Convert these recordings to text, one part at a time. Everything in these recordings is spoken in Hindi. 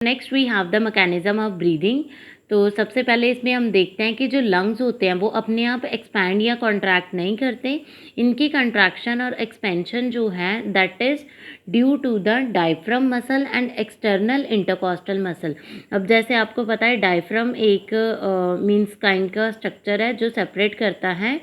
Next we have the mechanism of breathing. तो सबसे पहले इसमें हम देखते हैं कि जो लंग्स होते हैं वो अपने आप एक्सपैंड या कॉन्ट्रैक्ट नहीं करते। इनकी कंट्रैक्शन और एक्सपेंशन जो है that is due to the diaphragm muscle and external intercostal muscle. अब जैसे आपको पता है डायफ्रम एक मीन्स काइंड का स्ट्रक्चर है जो सेपरेट करता है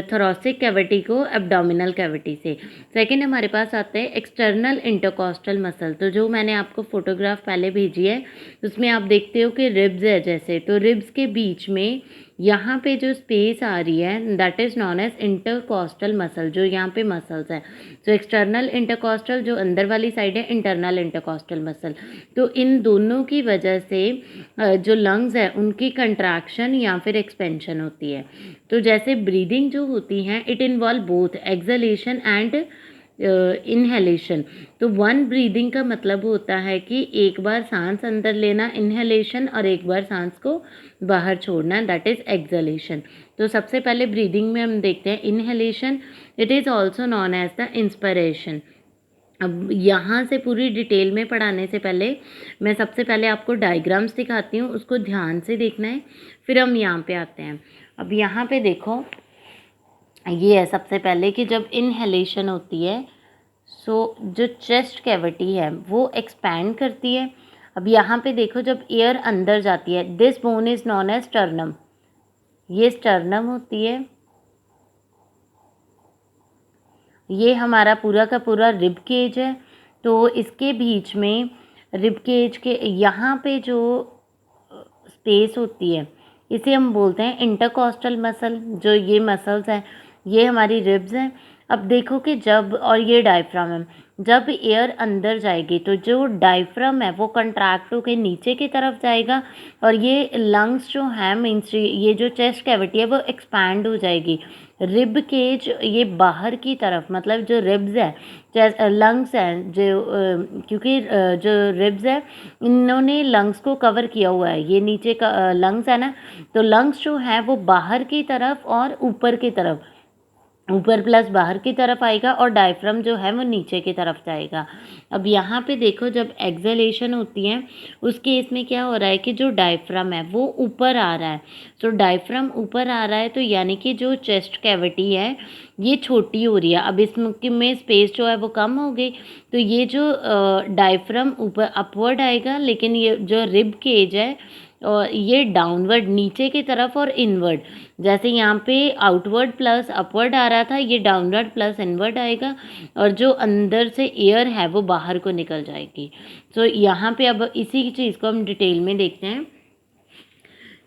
थोरेसिक कैविटी को एब्डोमिनल कैविटी से। सेकंड हमारे पास आते हैं एक्सटर्नल इंटरकॉस्टल मसल। तो जो मैंने आपको फोटोग्राफ पहले भेजी है उसमें आप देखते हो कि रिब्स है जैसे, तो रिब्स के बीच में यहाँ पे जो स्पेस आ रही है that is known as intercostal muscle, जो यहाँ पे मसल्स है। तो एक्सटर्नल इंटरकॉस्टल जो अंदर वाली साइड है, इंटरनल इंटरकॉस्टल मसल। तो इन दोनों की वजह से जो लंग्स है उनकी कंट्रैक्शन या फिर एक्सपेंशन होती है। तो जैसे ब्रीदिंग जो होती है it involve both acceleration and inhalation. तो वन ब्रीदिंग का मतलब होता है कि एक बार सांस अंदर लेना इनहेलेशन और एक बार सांस को बाहर छोड़ना दैट इज़ एक्सलेशन। तो सबसे पहले ब्रीदिंग में हम देखते हैं inhalation, it is also known as the inspiration. अब यहाँ से पूरी डिटेल में पढ़ाने से पहले मैं सबसे पहले आपको डायग्राम्स दिखाती हूँ, उसको ध्यान से देखना है, फिर हम यहाँ पे आते हैं। अब यहाँ पे देखो ये है सबसे पहले कि जब इनहेलेशन होती है सो जो चेस्ट कैविटी है वो एक्सपैंड करती है। अब यहाँ पे देखो जब एयर अंदर जाती है this bone is known as sternum, ये स्टर्नम होती है, ये हमारा पूरा का पूरा रिब केज है। तो इसके बीच में रिब केज के यहाँ पे जो स्पेस होती है इसे हम बोलते हैं इंटरकॉस्टल मसल। जो ये मसल्स हैं ये हमारी रिब्स हैं। अब देखो कि जब, और ये डायफ्राम है, जब एयर अंदर जाएगी तो जो डायफ्राम है वो कंट्रैक्ट होकर नीचे की तरफ जाएगा और ये लंग्स जो हैं मीन्स ये जो चेस्ट कैविटी है वो एक्सपैंड हो जाएगी। रिब केज ये बाहर की तरफ, मतलब जो रिब्स है लंग्स हैं जो क्योंकि जो रिब्स है इन्होंने लंग्स को कवर किया हुआ है, ये नीचे का लंग्स है ना, तो लंग्स जो है वो बाहर की तरफ और ऊपर की तरफ, ऊपर प्लस बाहर की तरफ आएगा और डायफ्राम जो है वो नीचे की तरफ जाएगा। अब यहाँ पे देखो जब एक्सहेलेशन होती है उस केस में क्या हो रहा है कि जो डायफ्राम है वो ऊपर आ रहा है। तो डायफ्राम ऊपर आ रहा है तो यानी कि जो चेस्ट कैविटी है ये छोटी हो रही है। अब इसमें स्पेस जो है वो कम हो गई, तो ये जो डायफ्राम ऊपर अपवर्ड आएगा, लेकिन ये जो रिब केज है और ये डाउनवर्ड नीचे की तरफ और इनवर्ड, जैसे यहाँ पे आउटवर्ड प्लस अपवर्ड आ रहा था ये डाउनवर्ड प्लस इनवर्ड आएगा और जो अंदर से एयर है वो बाहर को निकल जाएगी। तो यहाँ पे अब इसी चीज़ को हम डिटेल में देखते हैं।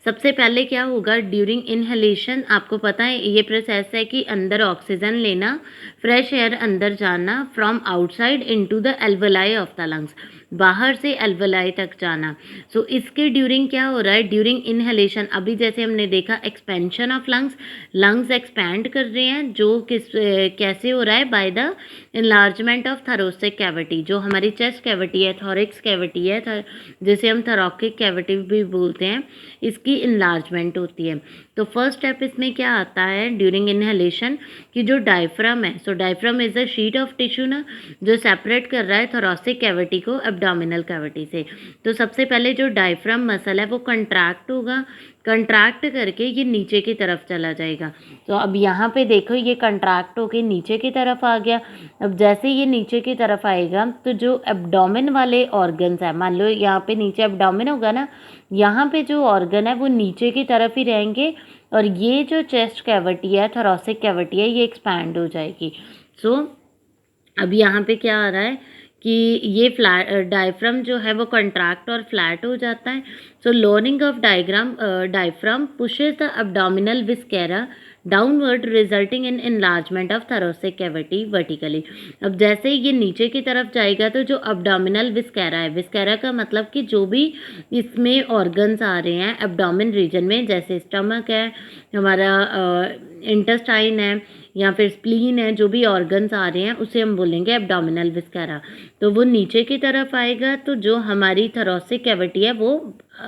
सबसे पहले क्या होगा ड्यूरिंग इनहेलेशन, आपको पता है ये प्रोसेस है कि अंदर ऑक्सीजन लेना, फ्रेश एयर अंदर जाना from outside into the alveoli of the lungs, बाहर से एल्वेलाई तक जाना। सो इसके ड्यूरिंग क्या हो रहा है ड्यूरिंग इनहेलेशन, अभी जैसे हमने देखा expansion of lungs, lungs expand कर रहे हैं जो कैसे हो रहा है by the enlargement of thoracic cavity. जो हमारी चेस्ट कैविटी है, थोरिक्स कैविटी है, जिसे हम थोरैकिक कैविटी भी बोलते हैं, इसकी इनलार्जमेंट होती है। तो फर्स्ट स्टेप इसमें क्या आता है ड्यूरिंग इनहेलेशन कि जो डायफ्राम है, so diaphragm is a sheet of tissue ना जो सेपरेट कर रहा है थोरेसिक कैविटी को एब्डोमिनल कैविटी से। तो सबसे पहले जो डायफ्राम मसल है वो कंट्रैक्ट होगा, कंट्रैक्ट करके ये नीचे की तरफ चला जाएगा। तो अब यहाँ पे देखो ये कंट्रैक्ट होके नीचे की तरफ आ गया। अब जैसे ये नीचे की तरफ आएगा तो जो एब्डोमेन वाले ऑर्गन्स है, मान लो यहाँ पे नीचे एब्डोमेन होगा ना, यहाँ पे जो ऑर्गन है वो नीचे की तरफ ही रहेंगे और ये जो चेस्ट कैविटी है, थोरेसिक कैविटी है, ये एक्सपैंड हो जाएगी। सो अब यहाँ पे क्या आ रहा है कि ये फ्लैट डायफ्राम जो है वो कंट्रैक्ट और फ्लैट हो जाता है। So lowering of diaphragm pushes the abdominal viscera downward resulting in enlargement of thoracic cavity vertically. अब जैसे ही ये नीचे की तरफ जाएगा तो जो एब्डोमिनल विस्केरा है, विस्केरा का मतलब कि जो भी इसमें ऑर्गन्स आ रहे हैं एब्डोमिन रीजन में, जैसे स्टमक है, हमारा इंटेस्टाइन है या फिर स्प्लीन है, जो भी ऑर्गन्स आ रहे हैं उसे हम बोलेंगे एब्डोमिनल विस्केरा। तो वो नीचे की तरफ आएगा तो जो हमारी थोरेसिक कैविटी है वो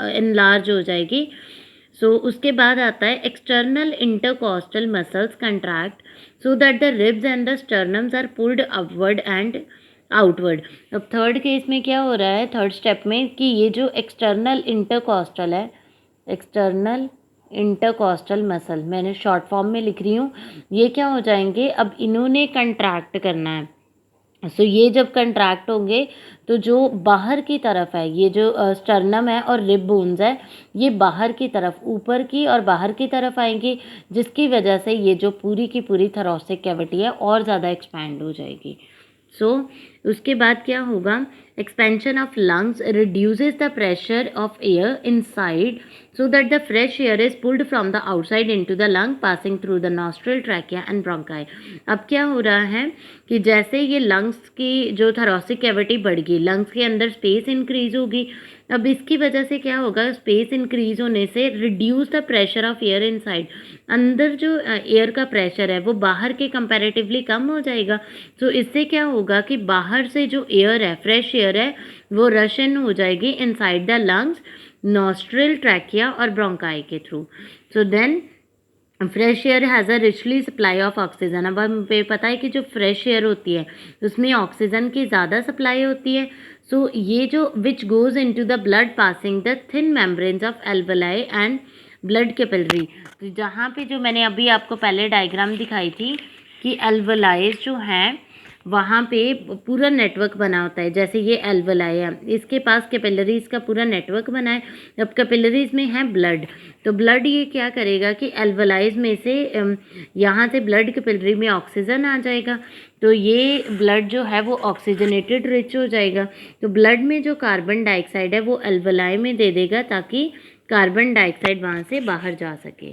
एनलार्ज हो जाएगी। सो उसके बाद आता है external intercostal muscles contract so that the ribs and the sternums are pulled upward and outward. अब थर्ड केस में क्या हो रहा है, थर्ड स्टेप में, कि ये जो एक्सटर्नल इंटरकॉस्टल है, एक्सटर्नल इंटरकॉस्टल मसल, मैंने शॉर्ट फॉर्म में लिख रही हूँ, ये क्या हो जाएंगे, अब इन्होंने कंट्रैक्ट करना है। सो ये जब कंट्रैक्ट होंगे तो जो बाहर की तरफ है, ये जो स्टर्नम है और रिब बोन्स है, ये बाहर की तरफ, ऊपर की और बाहर की तरफ आएंगे, जिसकी वजह से ये जो पूरी की पूरी थोरैसिक कैविटी है और ज़्यादा एक्सपैंड हो जाएगी। उसके बाद क्या होगा, expansion of lungs reduces the pressure of air inside so that the fresh air is pulled from the outside into the lung passing through the nostril, trachea and bronchi। अब क्या हो रहा है कि जैसे ये लंग्स की जो थोरैसिक कैविटी बढ़ गई, लंग्स के अंदर स्पेस इंक्रीज होगी। अब इसकी वजह से क्या होगा, स्पेस इंक्रीज होने से reduce the pressure of air inside, अंदर जो एयर का प्रेशर है वो बाहर के कंपैरेटिवली कम हो जाएगा। तो इससे क्या होगा कि बाहर से जो एयर है, फ्रेश एयर है, वो रश इन हो जाएगी inside the lungs, nostril, trachea और ब्रोंकाई के through. So then fresh air has a richly supply of oxygen. अब हमें पता है कि जो फ्रेश एयर होती है उसमें ऑक्सीजन की ज़्यादा सप्लाई होती है। सो ये जो विच goes into the blood passing the thin membranes of alveoli and blood capillary. तो जहाँ पे जो मैंने अभी आपको पहले डायग्राम दिखाई थी कि एल्वेलाइज जो हैं वहाँ पे पूरा नेटवर्क बना होता है, जैसे ये एल्वेलाई है, इसके पास कैपिलरीज का पूरा नेटवर्क बना है। अब कैपिलरीज में है ब्लड, तो ब्लड ये क्या करेगा कि एल्वेलाइज में से यहाँ से ब्लड कैपिलरी में ऑक्सीजन आ जाएगा, तो ये ब्लड जो है वो ऑक्सीजनेटेड रिच हो जाएगा। तो ब्लड में जो कार्बन डाइऑक्साइड है वो एल्वेलाई में दे देगा ताकि कार्बन डाइऑक्साइड वहाँ से बाहर जा सके।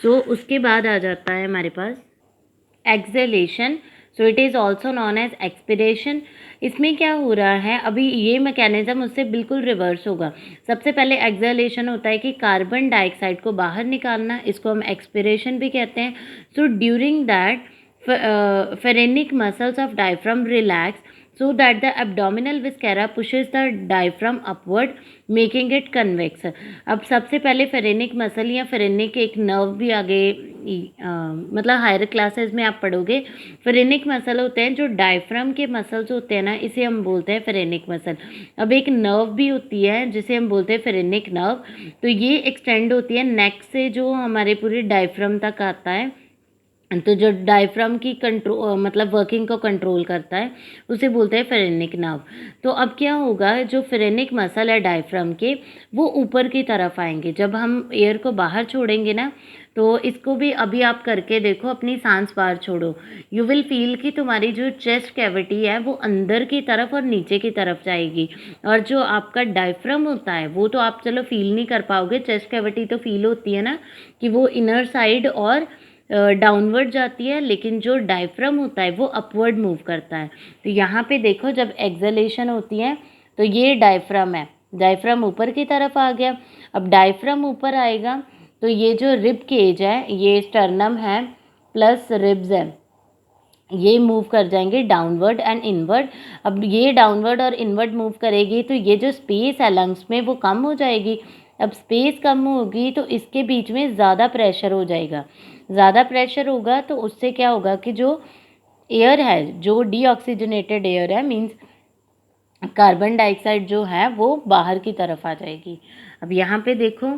सो उसके बाद आ जाता है हमारे पास exhalation. So it is also known as expiration. इसमें क्या हो रहा है, अभी ये मैकेनिज्म उससे बिल्कुल रिवर्स होगा। सबसे पहले एक्सहेलेशन होता है कि कार्बन डाइऑक्साइड को बाहर निकालना, इसको हम एक्सपिरेशन भी कहते हैं। So during that phrenic muscles of diaphragm relax so that the abdominal viscera pushes the diaphragm upward making it convex। अब सबसे पहले फेरेनिक मसल या फेरेनिक एक नर्व भी आगे मतलब हायर क्लासेस में आप पढ़ोगे, फेरेनिक मसल होते हैं जो डायफ्राम के मसल्स होते हैं ना, इसे हम बोलते हैं फेरेनिक मसल। अब एक नर्व भी होती है जिसे हम बोलते हैं फेरेनिक नर्व, तो ये एक्सटेंड होती है नेक से जो हमारे पूरे डायफ्राम तक आता है। तो जो डायफ्राम की कंट्रोल मतलब वर्किंग को कंट्रोल करता है उसे बोलते हैं फेरेनिक नर्व। तो अब क्या होगा, जो फेरेनिक मसल है डायफ्राम के वो ऊपर की तरफ आएंगे जब हम एयर को बाहर छोड़ेंगे ना। तो इसको भी अभी आप करके देखो, अपनी सांस बाहर छोड़ो, यू विल फील कि तुम्हारी जो चेस्ट कैविटी है वो अंदर की तरफ और नीचे की तरफ जाएगी, और जो आपका डायफ्राम होता है वो तो आप चलो फील नहीं कर पाओगे, चेस्ट कैविटी तो फील होती है ना कि वो इनर साइड और डाउनवर्ड जाती है, लेकिन जो डायफ्राम होता है वो अपवर्ड मूव करता है। तो यहाँ पे देखो जब एक्सहेलेशन होती है तो ये डायफ्राम है, डायफ्राम ऊपर की तरफ आ गया। अब डायफ्राम ऊपर आएगा तो ये जो रिब केज है, ये स्टर्नम है प्लस रिब्स है, ये मूव कर जाएंगे डाउनवर्ड एंड इनवर्ड। अब ये डाउनवर्ड और इनवर्ड मूव करेगी तो ये जो स्पेस है लंग्स में वो कम हो जाएगी। अब स्पेस कम होगी तो इसके बीच में ज़्यादा प्रेशर हो जाएगा, ज़्यादा प्रेशर होगा तो उससे क्या होगा कि जो एयर है, जो डीऑक्सीजनेटेड एयर है, मीन्स कार्बन डाइऑक्साइड जो है वो बाहर की तरफ आ जाएगी। अब यहाँ पे देखो,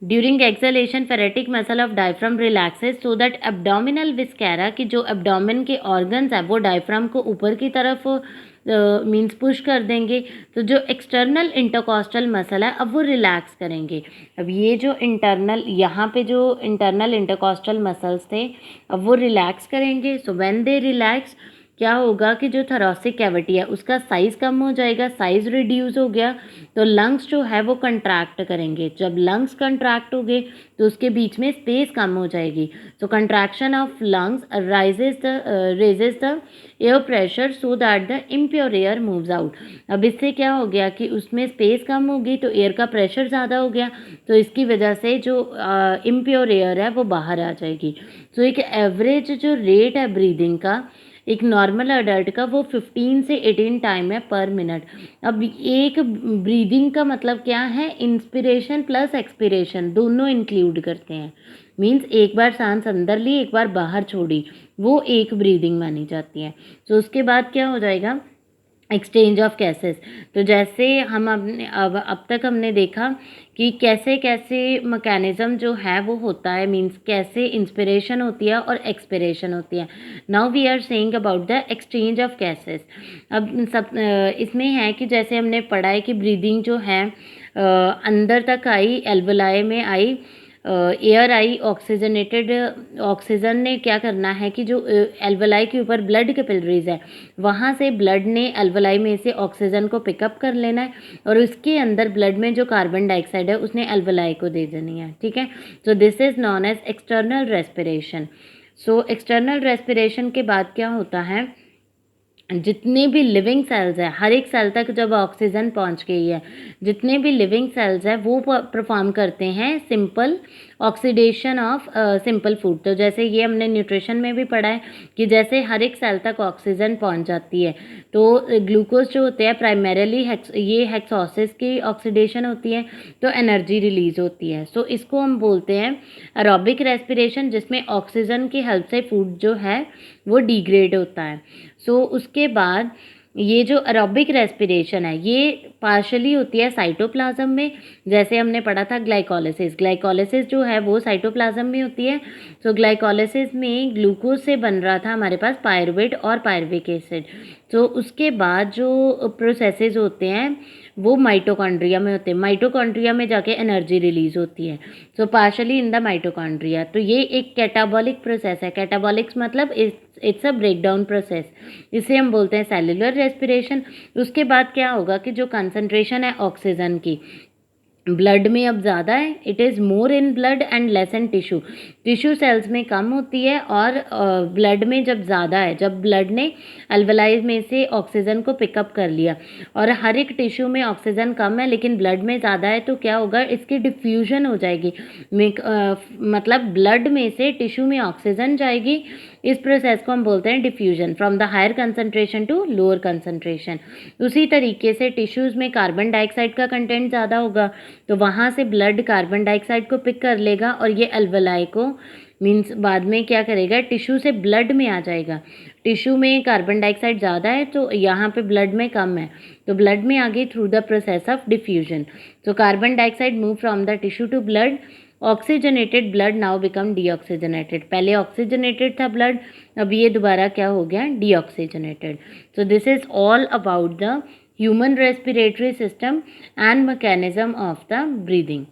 during exhalation phrenic muscle of diaphragm relaxes so that abdominal viscera, की जो एब्डोमिन के ऑर्गन्स है वो डायफ्राम को ऊपर की तरफ मीन्स पुश कर देंगे। तो जो एक्सटर्नल इंटरकॉस्टल मसल है अब वो रिलैक्स करेंगे। अब ये जो इंटरनल, यहाँ पे जो इंटरनल इंटरकॉस्टल मसल्स थे अब वो रिलैक्स करेंगे। सो व्हेन दे रिलैक्स क्या होगा कि जो थोरैसिक कैविटी है उसका साइज़ कम हो जाएगा, साइज़ रिड्यूस हो गया तो लंग्स जो है वो कंट्रैक्ट करेंगे। जब लंग्स कंट्रैक्ट हो गए तो उसके बीच में स्पेस कम हो जाएगी। तो contraction of lungs raises the air pressure so that the impure air moves out. अब इससे क्या हो गया कि उसमें स्पेस कम होगी तो एयर का प्रेशर ज़्यादा हो गया, तो इसकी वजह से जो इम्प्योर एयर है वो बाहर आ जाएगी। तो एक एवरेज जो रेट है ब्रीदिंग का एक नॉर्मल अडल्ट का वो 15 से 18 टाइम है पर मिनट। अब एक ब्रीदिंग का मतलब क्या है, इंस्पिरेशन प्लस एक्सपिरेशन दोनों इंक्लूड करते हैं। मीन्स एक बार सांस अंदर ली, एक बार बाहर छोड़ी, वो एक ब्रीदिंग मानी जाती है। तो उसके बाद क्या हो जाएगा, एक्सचेंज ऑफ गैसेस। तो जैसे हम अपने अब तक हमने देखा कि कैसे कैसे मैकेनिज्म जो है वो होता है, मींस कैसे इंस्पिरेशन होती है और एक्सपिरेशन होती है। Now we are saying about the exchange of gases. अब इसमें है कि जैसे हमने पढ़ा है कि ब्रीदिंग जो है अंदर तक आई, एल्वोलाई में आई, एयर आई, ऑक्सीजनेटेड, ऑक्सीजन ने क्या करना है कि जो एल्वोलाई के ऊपर ब्लड कैपिलरीज है, वहाँ से ब्लड ने एल्वोलाई में से ऑक्सीजन को पिकअप कर लेना है, और उसके अंदर ब्लड में जो कार्बन डाइऑक्साइड है उसने एल्वोलाई को दे देनी है। ठीक है, so this is known as external respiration. So external respiration के बाद क्या होता है, जितने भी लिविंग सेल्स हैं, हर एक सेल तक जब ऑक्सीजन पहुंच गई है, जितने भी लिविंग सेल्स हैं वो परफॉर्म करते हैं simple oxidation of simple food. तो जैसे ये हमने न्यूट्रिशन में भी पढ़ा है कि जैसे हर एक सेल तक ऑक्सीजन पहुंच जाती है, तो ग्लूकोज जो होते हैं प्राइमरीली ये हेक्सोसिस की ऑक्सीडेशन होती है, तो एनर्जी रिलीज होती है। सो इसको हम बोलते हैं एरोबिक रेस्पिरेशन, जिसमें ऑक्सीजन की हेल्प से फूड जो है वो डिग्रेड होता है। सो उसके बाद ये जो एरोबिक रेस्पिरेशन है ये पार्शली होती है साइटोप्लाज्म में, जैसे हमने पढ़ा था ग्लाइकोलिसिस। ग्लाइकोलिसिस जो है वो साइटोप्लाज्म में होती है। सो ग्लाइकोलिसिस में ग्लूकोज से बन रहा था हमारे पास पायरुवेट और पायरुविक एसिड। तो उसके बाद जो प्रोसेसेस होते हैं वो माइटोकॉन्ड्रिया में होते हैं, माइटोकॉन्ड्रिया में जाके एनर्जी रिलीज होती है। So partially in the mitochondria. तो ये एक कैटाबॉलिक प्रोसेस है। कैटाबॉलिक्स मतलब it's a break down process, इसे हम बोलते हैं सेल्युलर रेस्पिरेशन। उसके बाद क्या होगा कि जो कंसंट्रेशन है ऑक्सीजन की ब्लड में अब ज़्यादा है, it is more in blood and less in tissue. Tissue cells में कम होती है और ब्लड में जब ज़्यादा है, जब ब्लड ने अल्वलाई में से ऑक्सीजन को पिकअप कर लिया, और हर एक टिश्यू में ऑक्सीजन कम है लेकिन ब्लड में ज़्यादा है, तो क्या होगा, इसकी डिफ्यूजन हो जाएगी। मतलब ब्लड में से टिश्यू में ऑक्सीजन जाएगी। इस प्रोसेस को हम बोलते हैं diffusion, from the higher concentration to lower concentration. उसी तरीके से टिश्यूज़ में कार्बन डाइऑक्साइड का कंटेंट ज़्यादा होगा, तो वहाँ से ब्लड कार्बन डाइऑक्साइड को पिक कर लेगा और ये एल्वोलाई को मीन्स बाद में क्या करेगा, टिश्यू से ब्लड में आ जाएगा। टिश्यू में कार्बन डाइऑक्साइड ज़्यादा है तो यहाँ पे ब्लड में कम है, तो ब्लड में आ गई through the process of diffusion. So carbon dioxide move from the tissue to blood. Oxygenated blood now become deoxygenated. पहले ऑक्सीजनेटेड था ब्लड, अब ये दोबारा क्या हो गया, deoxygenated. So this is all about the human respiratory system and mechanism of the breathing.